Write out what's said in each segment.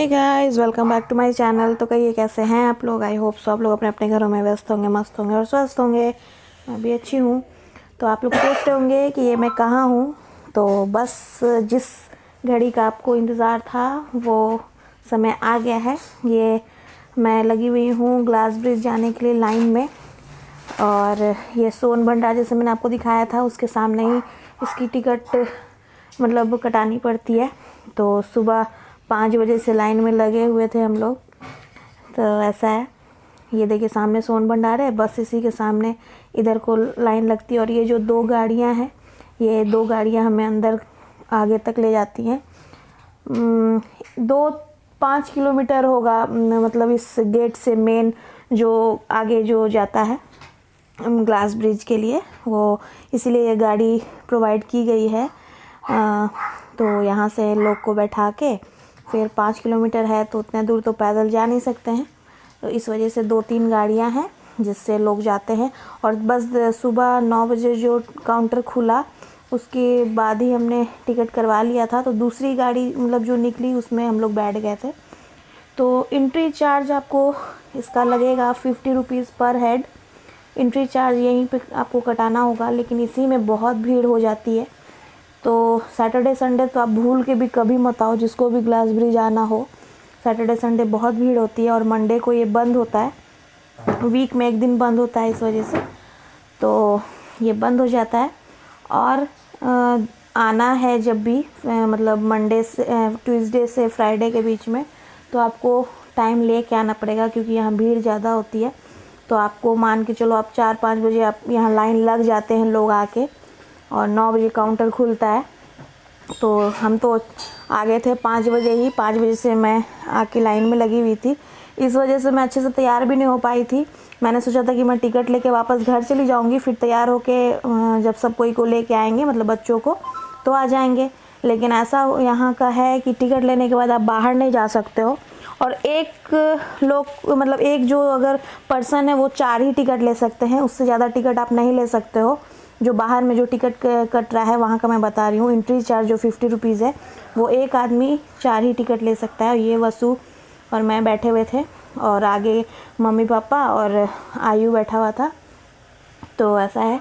Guys, welcome back to my channel. तो कहिए कैसे हैं आप लोग। आई होप सो आप लोग अपने अपने घरों में व्यस्त होंगे, मस्त होंगे और स्वस्थ होंगे। मैं भी अच्छी हूँ। तो आप लोग सोच रहे होंगे कि ये मैं कहाँ हूँ। तो बस जिस घड़ी का आपको इंतज़ार था वो समय आ गया है। ये मैं लगी हुई हूँ ग्लास ब्रिज जाने के लिए लाइन में। और ये सोनभंडार जैसे मैंने आपको दिखाया था उसके सामने ही इसकी टिकट मतलब कटानी पड़ती है। तो सुबह 5 बजे से लाइन में लगे हुए थे हम लोग। तो ऐसा है, ये देखिए सामने सोनभंडार है, बस इसी के सामने इधर को लाइन लगती है। और ये जो 2 गाड़ियां हैं, ये 2 गाड़ियां हमें अंदर आगे तक ले जाती हैं। 2-5 किलोमीटर होगा मतलब इस गेट से मेन जो आगे जो जाता है ग्लास ब्रिज के लिए, वो इसीलिए ये गाड़ी प्रोवाइड की गई है। तो यहाँ से लोग को बैठा के फिर 5 किलोमीटर है तो उतना दूर तो पैदल जा नहीं सकते हैं। तो इस वजह से 2-3 गाड़ियाँ हैं जिससे लोग जाते हैं। और बस सुबह 9 बजे जो काउंटर खुला उसके बाद ही हमने टिकट करवा लिया था। तो दूसरी गाड़ी मतलब जो निकली उसमें हम लोग बैठ गए थे। तो एंट्री चार्ज आपको इसका लगेगा 50 रुपीज़ पर हेड। एंट्री चार्ज यहीं पे आपको कटाना होगा, लेकिन इसी में बहुत भीड़ हो जाती है। तो सैटरडे संडे तो आप भूल के भी कभी मत आओ, जिसको भी ग्लास ब्रिज आना हो। सैटरडे संडे बहुत भीड़ होती है और मंडे को ये बंद होता है। वीक में 1 दिन बंद होता है, इस वजह से तो ये बंद हो जाता है। और आना है जब भी मतलब मंडे से ट्यूसडे से फ्राइडे के बीच में, तो आपको टाइम ले के आना पड़ेगा क्योंकि यहाँ भीड़ ज़्यादा होती है। तो आपको मान के चलो आप 4-5 बजे आप यहाँ लाइन लग जाते हैं लोग आके, और 9 बजे काउंटर खुलता है। तो हम तो आ गए थे 5 बजे ही। 5 बजे से मैं आके लाइन में लगी हुई थी। इस वजह से मैं अच्छे से तैयार भी नहीं हो पाई थी। मैंने सोचा था कि मैं टिकट लेके वापस घर चली जाऊंगी, फिर तैयार होके जब सब कोई को लेके आएंगे मतलब बच्चों को तो आ जाएंगे। लेकिन ऐसा यहाँ का है कि टिकट लेने के बाद आप बाहर नहीं जा सकते हो। और एक लोग मतलब एक जो अगर पर्सन है वो 4 ही टिकट ले सकते हैं, उससे ज़्यादा टिकट आप नहीं ले सकते हो। जो बाहर में जो टिकट कट रहा है वहाँ का मैं बता रही हूँ। एंट्री चार्ज जो 50 रुपीज़ है वो एक आदमी 4 ही टिकट ले सकता है। ये वसु और मैं बैठे हुए थे और आगे मम्मी पापा और आयु बैठा हुआ था। तो ऐसा है।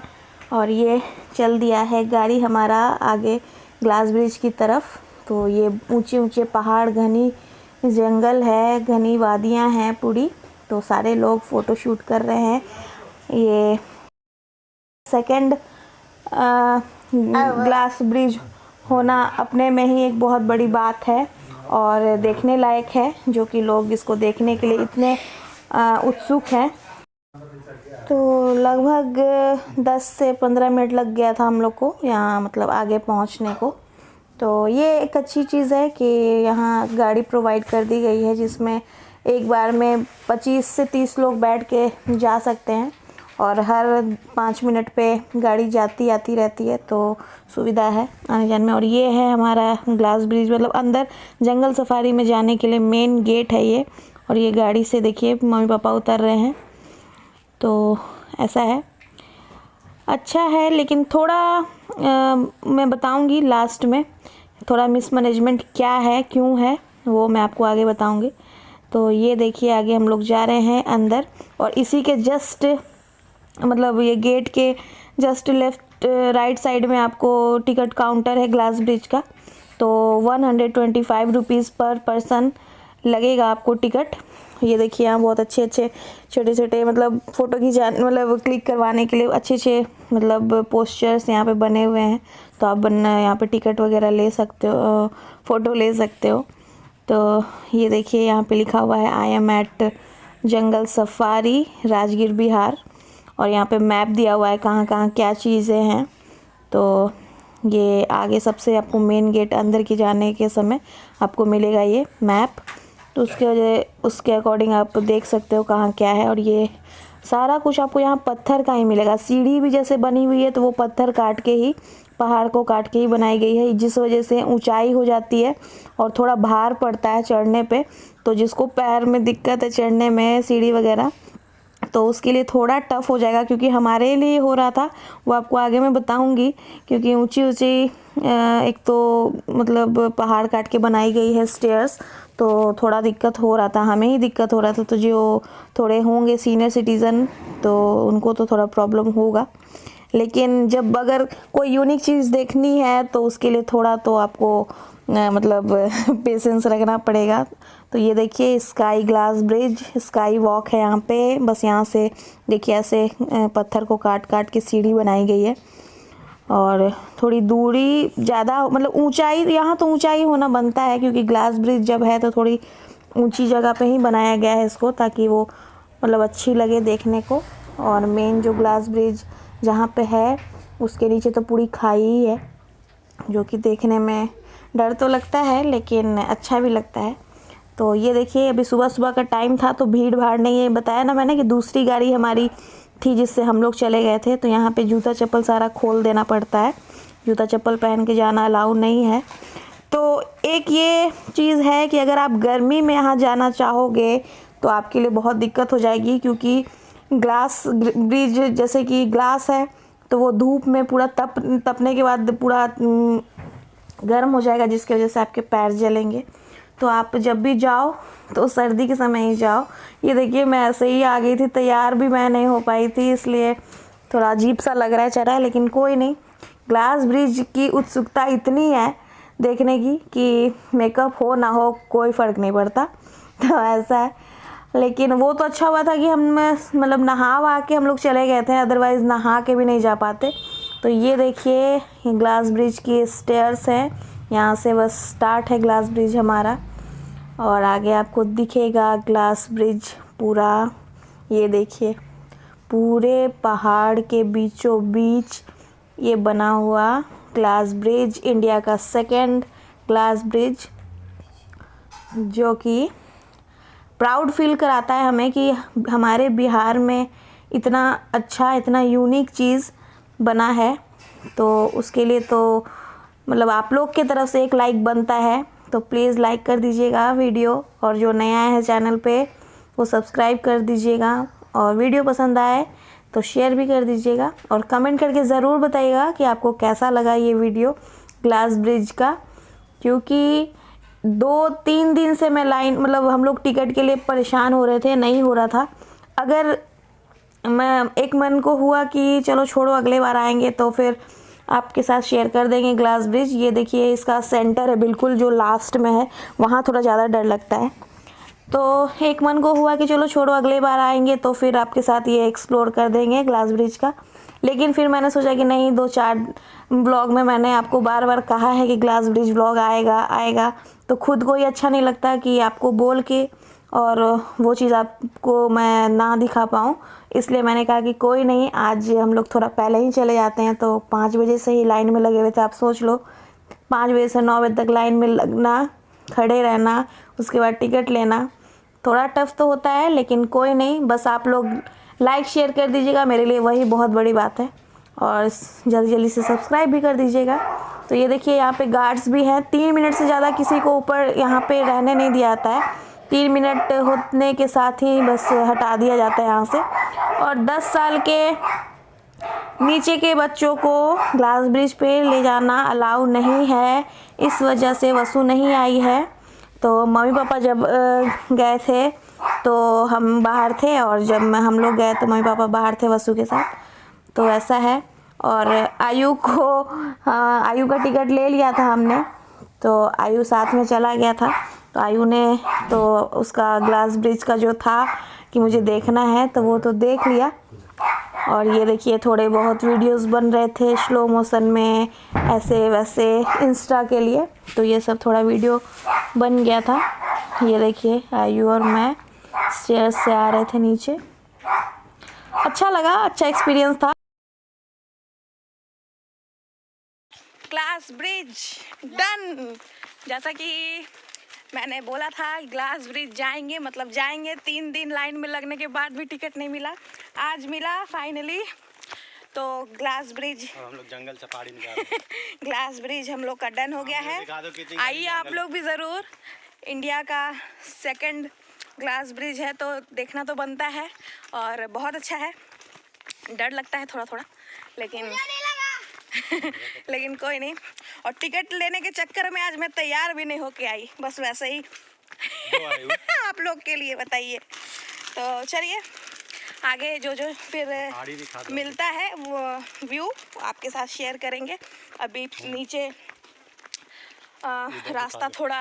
और ये चल दिया है गाड़ी हमारा आगे ग्लास ब्रिज की तरफ। तो ये ऊंचे ऊंचे पहाड़, घनी जंगल है, घनी वादियाँ हैं पूरी। तो सारे लोग फ़ोटो शूट कर रहे हैं। ये सेकंड ग्लास ब्रिज होना अपने में ही एक बहुत बड़ी बात है और देखने लायक है, जो कि लोग इसको देखने के लिए इतने उत्सुक हैं। तो लगभग 10 से 15 मिनट लग गया था हम लोग को यहाँ मतलब आगे पहुँचने को। तो ये एक अच्छी चीज़ है कि यहाँ गाड़ी प्रोवाइड कर दी गई है जिसमें एक बार में 25 से 30 लोग बैठ के जा सकते हैं। और हर 5 मिनट पे गाड़ी जाती आती रहती है, तो सुविधा है आने जाने में। और ये है हमारा ग्लास ब्रिज, मतलब अंदर जंगल सफारी में जाने के लिए मेन गेट है ये। और ये गाड़ी से देखिए मम्मी पापा उतर रहे हैं। तो ऐसा है, अच्छा है। लेकिन थोड़ा मैं बताऊंगी लास्ट में थोड़ा मिसमैनेजमेंट क्या है, क्यों है, वो मैं आपको आगे बताऊंगी। तो ये देखिए आगे हम लोग जा रहे हैं अंदर, और इसी के जस्ट मतलब ये गेट के जस्ट लेफ्ट राइट साइड में आपको टिकट काउंटर है ग्लास ब्रिज का। तो 125 रुपीज़ पर पर्सन लगेगा आपको टिकट। ये देखिए यहाँ बहुत अच्छे अच्छे छोटे छोटे मतलब फ़ोटो खिंचाने मतलब क्लिक करवाने के लिए अच्छे अच्छे मतलब पोस्चर्स यहाँ पे बने हुए हैं। तो आप यहाँ पे टिकट वगैरह ले सकते हो, फ़ोटो ले सकते हो। तो ये देखिए यहाँ पे लिखा हुआ है I am at jungle safari Rajgir Bihar. और यहाँ पे मैप दिया हुआ है कहाँ कहाँ क्या चीज़ें हैं। तो ये आगे सबसे आपको मेन गेट अंदर की जाने के समय आपको मिलेगा ये मैप। तो उसके अकॉर्डिंग आप देख सकते हो कहाँ क्या है। और ये सारा कुछ आपको यहाँ पत्थर का ही मिलेगा। सीढ़ी भी जैसे बनी हुई है तो वो पत्थर काट के ही, पहाड़ को काट के ही बनाई गई है, जिस वजह से ऊंचाई हो जाती है और थोड़ा भार पड़ता है चढ़ने पे। तो जिसको पैर में दिक्कत है चढ़ने में सीढ़ी वगैरह, तो उसके लिए थोड़ा टफ़ हो जाएगा। क्योंकि हमारे लिए हो रहा था वो आपको आगे मैं बताऊंगी। क्योंकि ऊंची ऊंची एक तो मतलब पहाड़ काट के बनाई गई है स्टेयर्स, तो थोड़ा दिक्कत हो रहा था, हमें ही दिक्कत हो रहा था। तो जो थोड़े होंगे सीनियर सिटीज़न तो उनको तो थोड़ा प्रॉब्लम होगा, लेकिन जब अगर कोई यूनिक चीज़ देखनी है तो उसके लिए थोड़ा तो आपको मतलब पेशेंस रखना पड़ेगा। तो ये देखिए sky glass bridge, sky walk है यहाँ पे। बस यहाँ से देखिए ऐसे पत्थर को काट काट के सीढ़ी बनाई गई है, और थोड़ी दूरी ज़्यादा मतलब ऊंचाई, यहाँ तो ऊंचाई होना बनता है क्योंकि ग्लास ब्रिज जब है तो थोड़ी ऊंची जगह पे ही बनाया गया है इसको, ताकि वो मतलब अच्छी लगे देखने को। और मेन जो ग्लास ब्रिज जहाँ पे है उसके नीचे तो पूरी खाई ही है, जो कि देखने में डर तो लगता है लेकिन अच्छा भी लगता है। तो ये देखिए अभी सुबह सुबह का टाइम था तो भीड़ भाड़ नहीं है, बताया ना मैंने कि दूसरी गाड़ी हमारी थी जिससे हम लोग चले गए थे। तो यहाँ पे जूता चप्पल सारा खोल देना पड़ता है, जूता चप्पल पहन के जाना अलाउ नहीं है। तो एक ये चीज़ है कि अगर आप गर्मी में यहाँ जाना चाहोगे तो आपके लिए बहुत दिक्कत हो जाएगी, क्योंकि ग्लास ब्रिज जैसे कि ग्लास है तो वो धूप में पूरा तपने के बाद पूरा गर्म हो जाएगा, जिसकी वजह से आपके पैर जलेंगे। तो आप जब भी जाओ तो सर्दी के समय ही जाओ। ये देखिए मैं ऐसे ही आ गई थी, तैयार भी मैं नहीं हो पाई थी, इसलिए थोड़ा अजीब सा लग रहा है चेहरा, लेकिन कोई नहीं। ग्लास ब्रिज की उत्सुकता इतनी है देखने की कि मेकअप हो ना हो कोई फ़र्क नहीं पड़ता, तो ऐसा है। लेकिन वो तो अच्छा हुआ था कि हम मतलब नहा वहा के हम लोग चले गए थे, अदरवाइज़ नहा के भी नहीं जा पाते। तो ये देखिए ये ग्लास ब्रिज की स्टेयर्स हैं, यहाँ से बस स्टार्ट है ग्लास ब्रिज हमारा, और आगे आपको दिखेगा ग्लास ब्रिज पूरा। ये देखिए पूरे पहाड़ के बीचों बीच ये बना हुआ ग्लास ब्रिज, इंडिया का सेकंड ग्लास ब्रिज, जो कि प्राउड फील कराता है हमें कि हमारे बिहार में इतना अच्छा, इतना यूनिक चीज़ बना है। तो उसके लिए तो मतलब आप लोग की तरफ से एक लाइक बनता है, तो प्लीज़ लाइक कर दीजिएगा वीडियो, और जो नया है चैनल पे वो सब्सक्राइब कर दीजिएगा, और वीडियो पसंद आए तो शेयर भी कर दीजिएगा, और कमेंट करके ज़रूर बताइएगा कि आपको कैसा लगा ये वीडियो ग्लास ब्रिज का। क्योंकि 2-3 दिन से मैं लाइन मतलब हम लोग टिकट के लिए परेशान हो रहे थे, नहीं हो रहा था। अगर मैं एक मन को हुआ कि चलो छोड़ो अगले बार आएंगे तो फिर आपके साथ शेयर कर देंगे ग्लास ब्रिज। ये देखिए इसका सेंटर है बिल्कुल जो लास्ट में है, वहाँ थोड़ा ज़्यादा डर लगता है। तो एक मन को हुआ कि चलो छोड़ो अगले बार आएंगे तो फिर आपके साथ ये एक्सप्लोर कर देंगे ग्लास ब्रिज का। लेकिन फिर मैंने सोचा कि नहीं, 2-4 ब्लॉग में मैंने आपको बार बार कहा है कि ग्लास ब्रिज ब्लॉग आएगा, तो खुद को ही अच्छा नहीं लगता कि आपको बोल के और वो चीज़ आपको मैं ना दिखा पाऊँ। इसलिए मैंने कहा कि कोई नहीं, आज हम लोग थोड़ा पहले ही चले जाते हैं। तो 5 बजे से ही लाइन में लगे हुए थे, आप सोच लो 5 बजे से 9 बजे तक लाइन में लगना, खड़े रहना, उसके बाद टिकट लेना, थोड़ा टफ तो होता है, लेकिन कोई नहीं। बस आप लोग लाइक शेयर कर दीजिएगा, मेरे लिए वही बहुत बड़ी बात है, और जल्दी जल्दी से सब्सक्राइब भी कर दीजिएगा। तो ये देखिए यहाँ पे गार्ड्स भी हैं, 3 मिनट से ज़्यादा किसी को ऊपर यहाँ पे रहने नहीं दिया जाता है। 3 मिनट होने के साथ ही बस हटा दिया जाता है यहाँ से। और 10 साल के नीचे के बच्चों को ग्लास ब्रिज पे ले जाना अलाउ नहीं है, इस वजह से वसु नहीं आई है। तो मम्मी पापा जब गए थे तो हम बाहर थे, और जब हम लोग गए तो मम्मी पापा बाहर थे वसु के साथ, तो ऐसा है। और आयु का टिकट ले लिया था हमने, तो आयु साथ में चला गया था। तो आयु ने तो उसका ग्लास ब्रिज का जो था कि मुझे देखना है तो वो तो देख लिया। और ये देखिए थोड़े बहुत वीडियोस बन रहे थे स्लो मोशन में, ऐसे वैसे इंस्टा के लिए, तो ये सब थोड़ा वीडियो बन गया था। ये देखिए आयु और मैं स्टेयर्स से आ रहे थे नीचे, अच्छा लगा, अच्छा एक्सपीरियंस था। ग्लास ब्रिज डन, जैसा कि मैंने बोला था ग्लास ब्रिज जाएंगे, मतलब जाएंगे। 3 दिन लाइन में लगने के बाद भी टिकट नहीं मिला, आज मिला फाइनली। तो ग्लास ब्रिज, हम लोग जंगल से पहाड़ी में जा रहे हैं। ग्लास ब्रिज हम लोग का डन हो गया है। आइए आप लोग भी ज़रूर, इंडिया का सेकंड ग्लास ब्रिज है तो देखना तो बनता है, और बहुत अच्छा है। डर लगता है थोड़ा थोड़ा, लेकिन लेकिन कोई नहीं। और टिकट लेने के चक्कर में आज मैं तैयार भी नहीं होके आई, बस वैसे ही आए हुए। आप लोग के लिए बताइए। तो चलिए आगे जो फिर पहाड़ी दिखा दो। मिलता है वो व्यू आपके साथ शेयर करेंगे। अभी नीचे रास्ता थोड़ा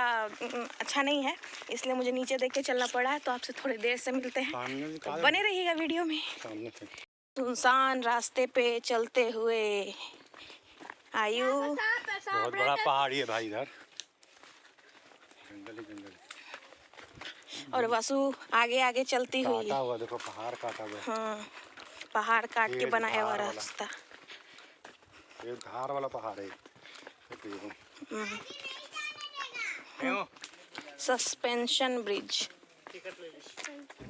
अच्छा नहीं है, इसलिए मुझे नीचे देख के चलना पड़ा है। तो आपसे थोड़ी देर से मिलते हैं, तो बने रहिएगा वीडियो में। सुनसान रास्ते पे चलते हुए आयु। बहुत बड़ा पहाड़ी है भाई इधर, जंगल ही जंगल। और वसु आगे आगे चलती हुई। काटा हुआ देखो, पहाड़ काटा हुआ। हाँ, पहाड़ काट के बनाया हुआ रास्ता। ये धार वाला पहाड़ है। Suspension bridge.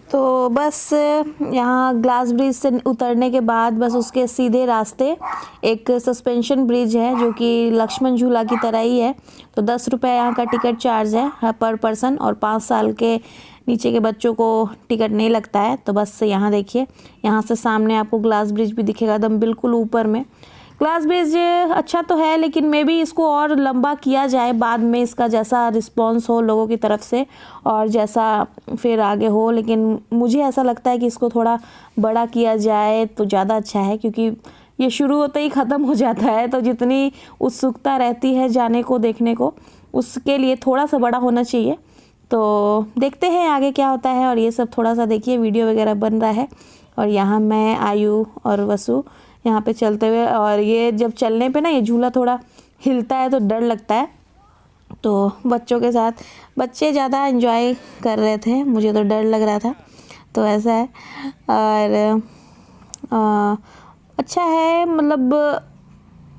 तो बस यहाँ ग्लास ब्रिज से उतरने के बाद बस उसके सीधे रास्ते एक सस्पेंशन ब्रिज है जो कि लक्ष्मण झूला की तरह ही है। तो 10 रुपये यहाँ का टिकट चार्ज है पर पर्सन, और 5 साल के नीचे के बच्चों को टिकट नहीं लगता है। तो बस यहाँ देखिए, यहाँ से सामने आपको ग्लास ब्रिज भी दिखेगा एकदम बिल्कुल ऊपर में। ग्लास ब्रिज अच्छा तो है, लेकिन मे भी इसको और लंबा किया जाए बाद में, इसका जैसा रिस्पांस हो लोगों की तरफ से और जैसा फिर आगे हो। लेकिन मुझे ऐसा लगता है कि इसको थोड़ा बड़ा किया जाए तो ज़्यादा अच्छा है, क्योंकि ये शुरू होते ही ख़त्म हो जाता है। तो जितनी उत्सुकता रहती है जाने को देखने को, उसके लिए थोड़ा सा बड़ा होना चाहिए। तो देखते हैं आगे क्या होता है। और ये सब थोड़ा सा देखिए वीडियो वगैरह बन रहा है। और यहाँ मैं, आयु और वसु यहाँ पे चलते हुए, और ये जब चलने पे ना ये झूला थोड़ा हिलता है तो डर लगता है। तो बच्चों के साथ, बच्चे ज़्यादा एंजॉय कर रहे थे, मुझे तो डर लग रहा था। तो ऐसा है। और अच्छा है, मतलब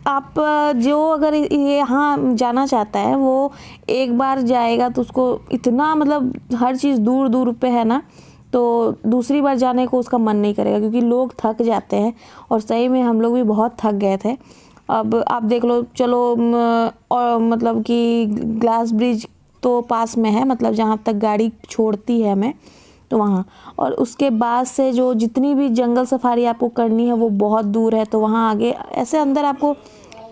आप जो अगर ये यहाँ जाना चाहता है वो एक बार जाएगा तो उसको इतना, मतलब हर चीज़ दूर दूर पे है ना, तो दूसरी बार जाने को उसका मन नहीं करेगा, क्योंकि लोग थक जाते हैं। और सही में हम लोग भी बहुत थक गए थे। अब आप देख लो, चलो और मतलब कि ग्लास ब्रिज तो पास में है, मतलब जहाँ तक गाड़ी छोड़ती है हमें, तो वहाँ। और उसके बाद से जो जितनी भी जंगल सफारी आपको करनी है वो बहुत दूर है। तो वहाँ आगे ऐसे अंदर आपको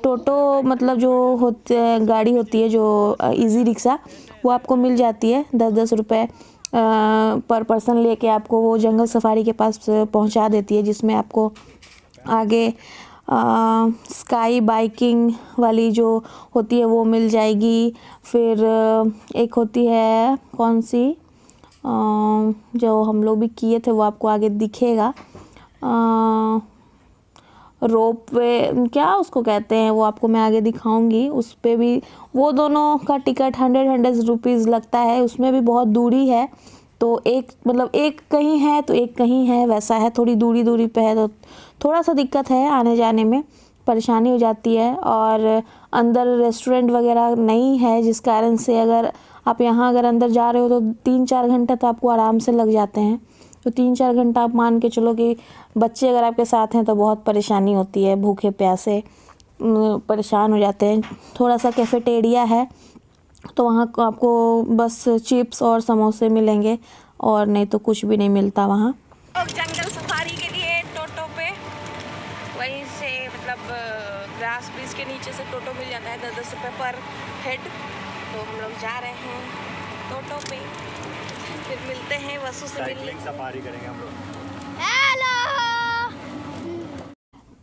टोटो, मतलब जो होते गाड़ी होती है जो इजी रिक्शा, वो आपको मिल जाती है 10-10 रुपये पर पर्सन लेके आपको वो जंगल सफारी के पास पहुंचा देती है, जिसमें आपको आगे स्काई बाइकिंग वाली जो होती है वो मिल जाएगी। फिर एक होती है कौन सी, जो हम लोग भी किए थे वो आपको आगे दिखेगा, रोप वे क्या उसको कहते हैं, वो आपको मैं आगे दिखाऊंगी। उस पे भी वो दोनों का टिकट 100 रुपीज़ लगता है। उसमें भी बहुत दूरी है, तो एक मतलब एक कहीं है तो एक कहीं है, वैसा है, थोड़ी दूरी पे है। तो थोड़ा सा दिक्कत है, आने जाने में परेशानी हो जाती है। और अंदर रेस्टोरेंट वगैरह नहीं है, जिस कारण से अगर आप यहाँ अगर अंदर जा रहे हो तो 3-4 घंटे तो आपको आराम से लग जाते हैं। तो 3-4 घंटा आप मान के चलो कि बच्चे अगर आपके साथ हैं तो बहुत परेशानी होती है, भूखे प्यासे परेशान हो जाते हैं। थोड़ा सा कैफेटेरिया है, तो वहाँ आपको बस चिप्स और समोसे मिलेंगे, और नहीं तो कुछ भी नहीं मिलता वहाँ। जंगल सफारी के लिए टोटो पे वहीं से, मतलब ग्लास ब्रिज के नीचे से टोटो मिल जाता है 10-10 रुपये पर हेड। तो हम लोग जा रहे हैं टोटो पे, फिर मिलते हैं वसु से मिलने। सफारी करेंगे हम लोग। हेलो।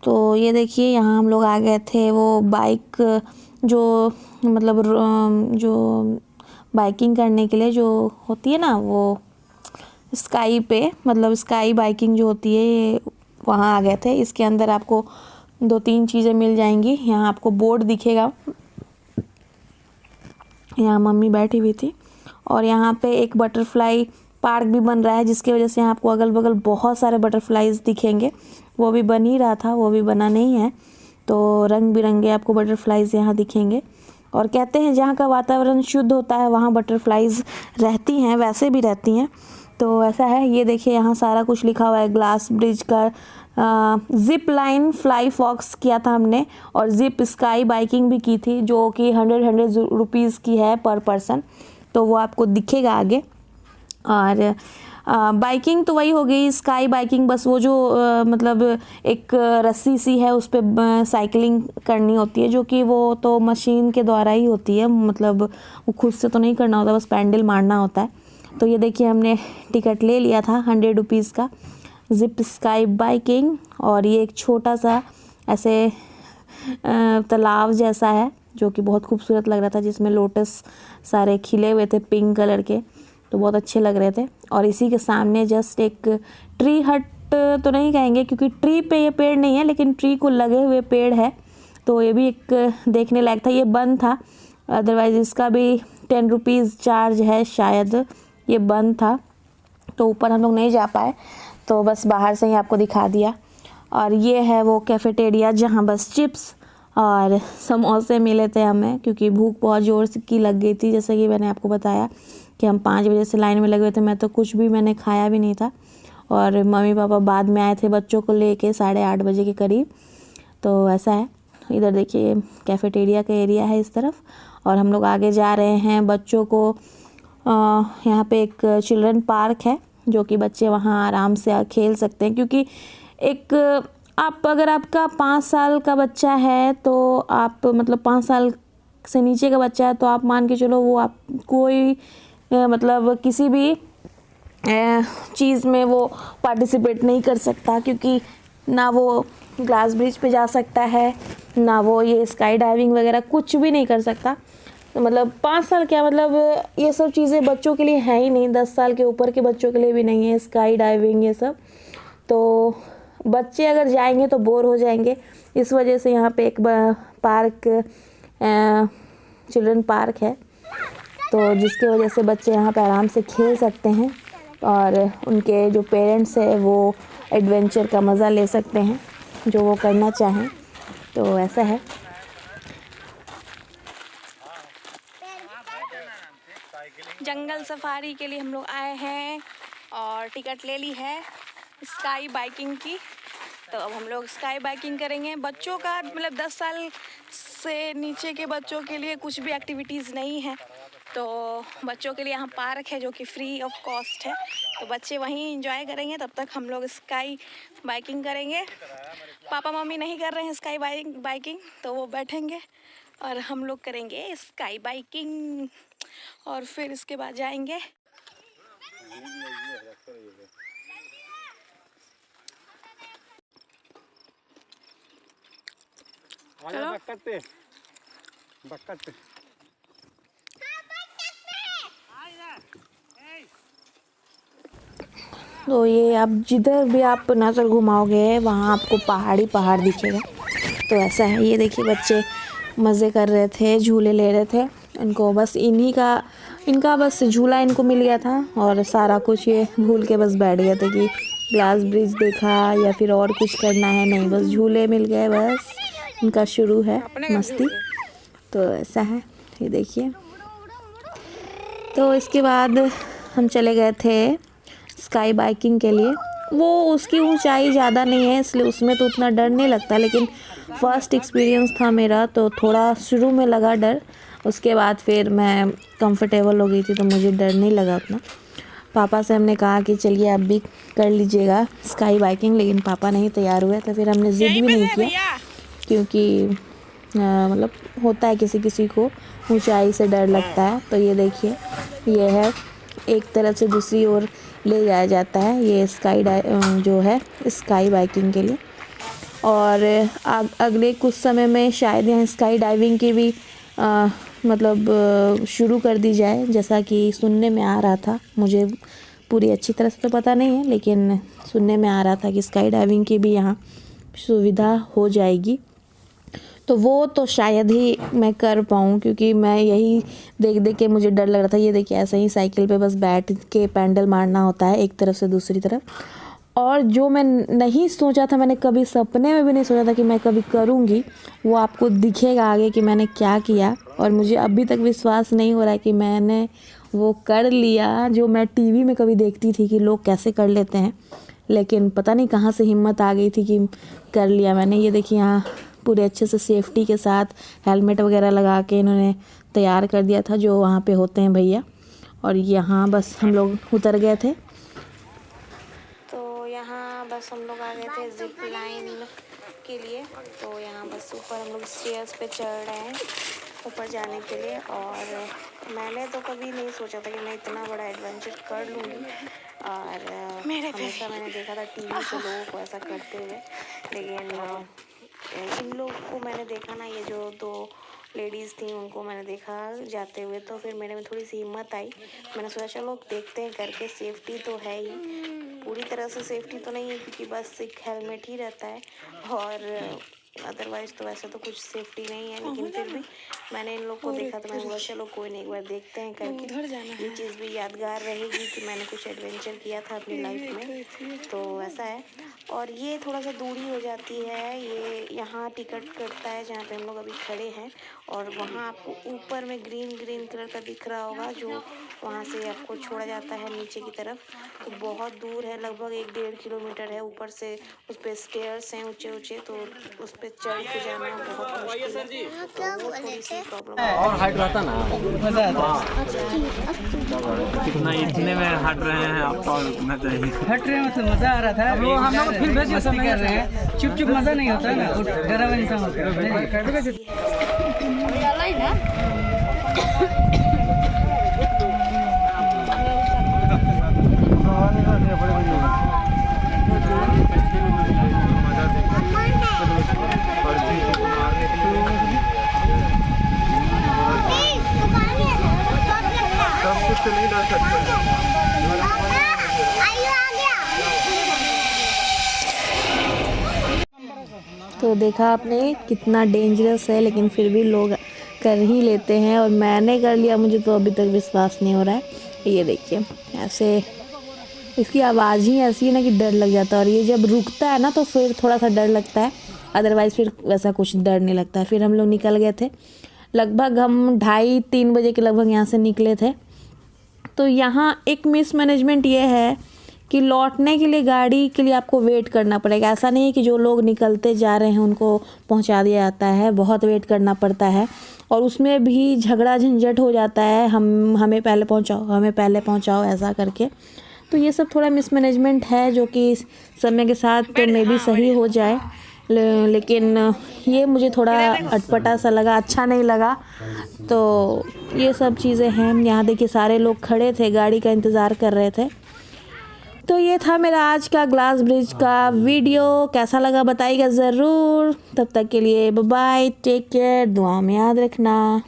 तो ये देखिए, यहाँ हम लोग आ गए थे वो बाइक जो, मतलब जो बाइकिंग करने के लिए जो होती है ना, वो स्काई पे, मतलब स्काई बाइकिंग जो होती है, वहाँ आ गए थे। इसके अंदर आपको 2-3 चीज़ें मिल जाएंगी। यहाँ आपको बोर्ड दिखेगा, यहाँ मम्मी बैठी हुई थी। और यहाँ पे एक बटरफ्लाई पार्क भी बन रहा है, जिसकी वजह से यहाँ आपको अगल बगल बहुत सारे बटरफ्लाईज दिखेंगे। वो भी बन ही रहा था, वो भी बना नहीं है। तो रंग बिरंगे आपको बटरफ्लाईज यहाँ दिखेंगे। और कहते हैं जहाँ का वातावरण शुद्ध होता है वहाँ बटरफ्लाईज रहती हैं, वैसे भी रहती हैं। तो ऐसा है। ये देखिए, यहाँ सारा कुछ लिखा हुआ है। ग्लास ब्रिज का जिप लाइन फ्लाई फॉक्स किया था हमने, और जिप स्काई बाइकिंग भी की थी, जो कि 100 रुपीज़ की है पर पर्सन। तो वो आपको दिखेगा आगे। और बाइकिंग तो वही हो गई, स्काई बाइकिंग बस वो जो मतलब एक रस्सी सी है उस पर साइकिलिंग करनी होती है, जो कि वो तो मशीन के द्वारा ही होती है, मतलब वो खुद से तो नहीं करना होता, बस पैडल मारना होता है। तो ये देखिए हमने टिकट ले लिया था 100 रुपीज़ का, जिप स्काई बाइकिंग। और ये एक छोटा सा ऐसे तालाब जैसा है जो कि बहुत खूबसूरत लग रहा था, जिसमें लोटस सारे खिले हुए थे पिंक कलर के, तो बहुत अच्छे लग रहे थे। और इसी के सामने जस्ट एक ट्री हट तो नहीं कहेंगे क्योंकि ट्री पे ये पेड़ नहीं है, लेकिन ट्री को लगे हुए पेड़ है, तो ये भी एक देखने लायक था। ये बंद था, अदरवाइज़ इसका भी 10 रुपीज़ चार्ज है शायद, ये बंद था तो ऊपर हम लोग नहीं जा पाए, तो बस बाहर से ही आपको दिखा दिया। और ये है वो कैफ़ेटेरिया जहाँ बस चिप्स और समोसे मिले थे हमें, क्योंकि भूख बहुत ज़ोर से की लग गई थी। जैसे कि मैंने आपको बताया कि हम 5 बजे से लाइन में लगे हुए थे, मैं तो कुछ भी मैंने खाया भी नहीं था। और मम्मी पापा बाद में आए थे बच्चों को लेके 8:30 बजे के करीब। तो ऐसा है, इधर देखिए कैफ़ेटेरिया का एरिया है इस तरफ, और हम लोग आगे जा रहे हैं। बच्चों को यहाँ पे एक चिल्ड्रन पार्क है जो कि बच्चे वहाँ आराम से खेल सकते हैं, क्योंकि एक आप अगर आपका 5 साल का बच्चा है तो आप मतलब 5 साल से नीचे का बच्चा है तो आप मान के चलो वो आप कोई मतलब किसी भी चीज़ में वो पार्टिसिपेट नहीं कर सकता, क्योंकि ना वो ग्लास ब्रिज पे जा सकता है, ना वो ये स्काई डाइविंग वगैरह कुछ भी नहीं कर सकता। तो मतलब 5 साल क्या, मतलब ये सब चीज़ें बच्चों के लिए है ही नहीं, 10 साल के ऊपर के बच्चों के लिए भी नहीं है स्काई डाइविंग ये सब। तो बच्चे अगर जाएंगे तो बोर हो जाएंगे, इस वजह से यहाँ पे एक पार्क चिल्ड्रन पार्क है, तो जिसकी वजह से बच्चे यहाँ पे आराम से खेल सकते हैं और उनके जो पेरेंट्स हैं वो एडवेंचर का मज़ा ले सकते हैं जो वो करना चाहें। तो ऐसा है। जंगल सफारी के लिए हम लोग आए हैं और टिकट ले ली है स्काई बाइकिंग की। तो अब हम लोग स्काई बाइकिंग करेंगे। बच्चों का मतलब 10 साल से नीचे के बच्चों के लिए कुछ भी एक्टिविटीज़ नहीं है, तो बच्चों के लिए यहाँ पार्क है जो कि फ्री ऑफ कॉस्ट है, तो बच्चे वहीं एंजॉय करेंगे। तब तक हम लोग स्काई बाइकिंग करेंगे। पापा मम्मी नहीं कर रहे हैं स्काई बाइकिंग, तो वो बैठेंगे और हम लोग करेंगे स्काई बाइकिंग, और फिर इसके बाद जाएंगे। चलो बक्कत पे। तो ये आप जिधर भी आप नज़र घुमाओगे वहाँ आपको पहाड़ दिखेगा। तो ऐसा है, ये देखिए बच्चे मज़े कर रहे थे, झूले ले रहे थे। इनको बस इनका बस झूला इनको मिल गया था और सारा कुछ ये भूल के बस बैठ गए थे कि ग्लास ब्रिज देखा या फिर और कुछ करना है, नहीं बस झूले मिल गए, बस इनका शुरू है मस्ती। तो ऐसा है, ये देखिए। तो इसके बाद हम चले गए थे स्काई बाइकिंग के लिए। वो उसकी ऊंचाई ज़्यादा नहीं है इसलिए उसमें तो उतना डर नहीं लगता, लेकिन फ़र्स्ट एक्सपीरियंस था मेरा तो थोड़ा शुरू में लगा डर। उसके बाद फिर मैं कंफर्टेबल हो गई थी तो मुझे डर नहीं लगा उतना। पापा से हमने कहा कि चलिए आप भी कर लीजिएगा स्काई बाइकिंग, लेकिन पापा नहीं तैयार हुए, तो फिर हमने ज़िद भी नहीं किया, क्योंकि मतलब होता है किसी किसी को ऊंचाई से डर लगता है। तो ये देखिए, ये है एक तरफ से दूसरी ओर ले जाया जाता है ये जो है स्काई बाइकिंग के लिए। और अगले कुछ समय में शायद यहाँ स्काई डाइविंग की भी मतलब शुरू कर दी जाए, जैसा कि सुनने में आ रहा था। मुझे पूरी अच्छी तरह से तो पता नहीं है, लेकिन सुनने में आ रहा था कि स्काई डाइविंग की भी यहाँ सुविधा हो जाएगी। तो वो तो शायद ही मैं कर पाऊँ, क्योंकि मैं यही देख के मुझे डर लग रहा था। ये देखिए ऐसे ही साइकिल पे बस बैठ के पैडल मारना होता है एक तरफ से दूसरी तरफ। और जो मैं नहीं सोचा था, मैंने कभी सपने में भी नहीं सोचा था कि मैं कभी करूँगी, वो आपको दिखेगा आगे कि मैंने क्या किया। और मुझे अभी तक विश्वास नहीं हो रहा है कि मैंने वो कर लिया, जो मैं टीवी में कभी देखती थी कि लोग कैसे कर लेते हैं, लेकिन पता नहीं कहाँ से हिम्मत आ गई थी कि कर लिया मैंने। ये देखिए यहाँ पूरे अच्छे से सेफ्टी के साथ हेलमेट वगैरह लगा के इन्होंने तैयार कर दिया था, जो वहाँ पे होते हैं भैया। और यहाँ बस हम लोग उतर गए थे। तो यहाँ बस हम लोग आ गए थे जिप लाइन के लिए। तो यहाँ बस ऊपर हम लोग स्टेयर्स पे चढ़ रहे हैं ऊपर जाने के लिए। और मैंने तो कभी नहीं सोचा था कि मैं इतना बड़ा एडवेंचर कर लूँगी। और हमेशा मैंने देखा था टीवी पे लोगों को ऐसा करते हुए, लेकिन इन लोग को मैंने देखा ना, ये जो 2 लेडीज़ थी उनको मैंने देखा जाते हुए, तो फिर मेरे में थोड़ी सी हिम्मत आई। मैंने सोचा चलो देखते हैं करके। सेफ्टी तो है ही, पूरी तरह से सेफ्टी तो नहीं है क्योंकि बस एक हेलमेट ही रहता है, और अदरवाइज़ तो वैसे तो कुछ सेफ्टी नहीं है। लेकिन फिर भी मैंने इन लोग को देखा तो मैंने बोला चलो कोई नहीं, एक बार देखते हैं करके। ये चीज़ भी यादगार रहेगी कि मैंने कुछ एडवेंचर किया था अपनी लाइफ में, तो ऐसा है। और ये थोड़ा सा दूरी हो जाती है, ये यहाँ टिकट कटता है जहाँ पे हम लोग अभी खड़े हैं, और वहाँ आपको ऊपर में ग्रीन कलर का दिख रहा होगा, जो वहाँ से आपको छोड़ा जाता है नीचे की तरफ। तो बहुत दूर है, लगभग 1-1.5 किलोमीटर है। ऊपर से उस पर स्टेयर्स हैं ऊंचे, तो उस पर चढ़ के जाना बहुत मुश्किल है, तो वो थोड़ी सी प्रॉब्लम है। और हाइट रहता ना मजा आता। कितना इतने में हट रहे हैं आप, और रुकना चाहिए। हट रहे हैं मतलब मजा आ रहा था। वो हम लोग फिर भी मस्ती कर रहे हैं, चुप मजा नहीं होता ना, डरा हुआ इंसान होता है। तो देखा आपने कितना डेंजरस है, लेकिन फिर भी लोग कर ही लेते हैं, और मैंने कर लिया। मुझे तो अभी तक विश्वास नहीं हो रहा है। ये देखिए ऐसे, इसकी आवाज़ ही ऐसी है ना कि डर लग जाता है, और ये जब रुकता है ना तो फिर थोड़ा सा डर लगता है, अदरवाइज़ फिर वैसा कुछ डर नहीं लगता है। फिर हम लोग निकल गए थे, लगभग हम 2:30-3 बजे के लगभग यहाँ से निकले थे। तो यहाँ एक मिसमैनेजमेंट ये है कि लौटने के लिए गाड़ी के लिए आपको वेट करना पड़ेगा। ऐसा नहीं है कि जो लोग निकलते जा रहे हैं उनको पहुंचा दिया जाता है, बहुत वेट करना पड़ता है, और उसमें भी झगड़ा झंझट हो जाता है, हमें पहले पहुंचाओ ऐसा करके। तो ये सब थोड़ा मिसमैनेजमेंट है, जो कि समय के साथ मे भी सही हो जाए, लेकिन ये मुझे थोड़ा अटपटा सा लगा, अच्छा नहीं लगा। तो ये सब चीज़ें हैं। यहाँ देखिए सारे लोग खड़े थे, गाड़ी का इंतज़ार कर रहे थे। तो ये था मेरा आज का ग्लास ब्रिज का वीडियो। कैसा लगा बताइएगा ज़रूर। तब तक के लिए बाय बाय, टेक केयर, दुआ में याद रखना।